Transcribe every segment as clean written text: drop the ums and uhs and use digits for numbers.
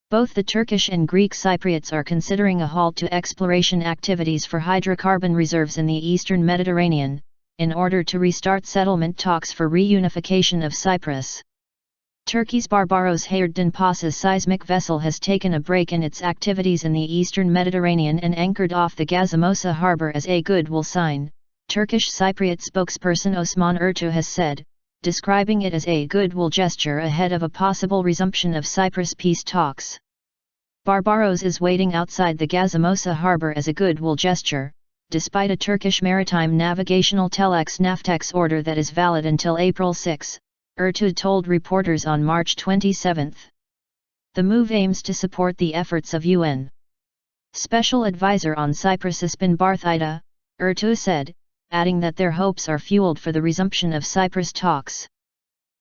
Both the Turkish and Greek Cypriots are considering a halt to exploration activities for hydrocarbon reserves in the eastern Mediterranean, in order to restart settlement talks for reunification of Cyprus. Turkey's Barbaros Hayreddin Paşa seismic vessel has taken a break in its activities in the eastern Mediterranean and anchored off the Gazimağusa harbor as a goodwill sign, Turkish Cypriot spokesperson Osman Ertuğ has said, describing it as a goodwill gesture ahead of a possible resumption of Cyprus peace talks. Barbaros is waiting outside the Gazimağusa harbor as a goodwill gesture, despite a Turkish maritime Navigational Telex Navtex order that is valid until April 6, Ertuğ told reporters on March 27. The move aims to support the efforts of UN Special Advisor on Cyprus Espen Barth Eide, Ertuğ said, adding that their hopes are fueled for the resumption of Cyprus talks.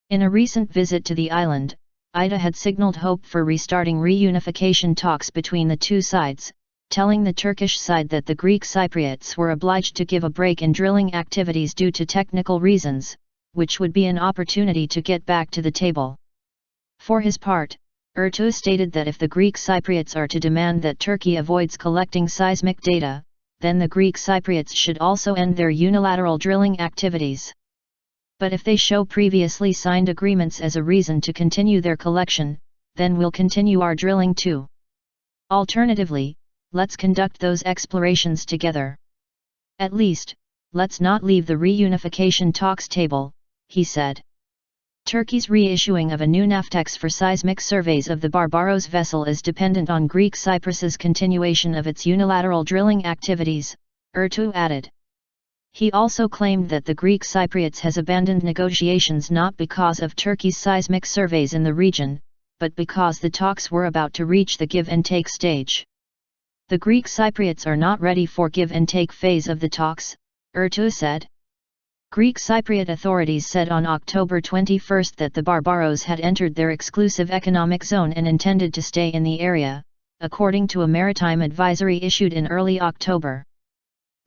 In a recent visit to the island, Eide had signaled hope for restarting reunification talks between the two sides, telling the Turkish side that the Greek Cypriots were obliged to give a break in drilling activities due to technical reasons, which would be an opportunity to get back to the table. For his part, Ertuğ stated that if the Greek Cypriots are to demand that Turkey avoids collecting seismic data, then the Greek Cypriots should also end their unilateral drilling activities. But if they show previously signed agreements as a reason to continue their collection, then we'll continue our drilling too. Alternatively, let's conduct those explorations together. At least, let's not leave the reunification talks table, he said. Turkey's reissuing of a new Navtex for seismic surveys of the Barbaros vessel is dependent on Greek Cyprus's continuation of its unilateral drilling activities, Ertuğ added. He also claimed that the Greek Cypriots has abandoned negotiations not because of Turkey's seismic surveys in the region, but because the talks were about to reach the give-and-take stage. The Greek Cypriots are not ready for give-and-take phase of the talks, Ertuğ said. Greek Cypriot authorities said on October 21 that the Barbaros had entered their exclusive economic zone and intended to stay in the area, according to a maritime advisory issued in early October.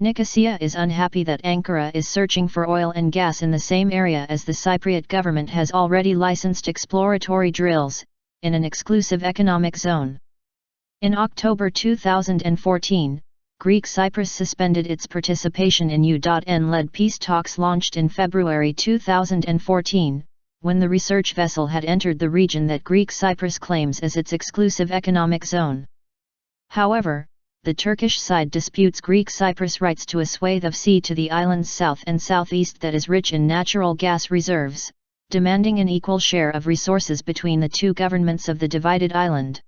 Nicosia is unhappy that Ankara is searching for oil and gas in the same area as the Cypriot government has already licensed exploratory drills, in an exclusive economic zone. In October 2014, Greek Cyprus suspended its participation in UN-led peace talks launched in February 2014, when the research vessel had entered the region that Greek Cyprus claims as its exclusive economic zone. However, the Turkish side disputes Greek Cyprus' rights to a swathe of sea to the island's south and southeast that is rich in natural gas reserves, demanding an equal share of resources between the two governments of the divided island.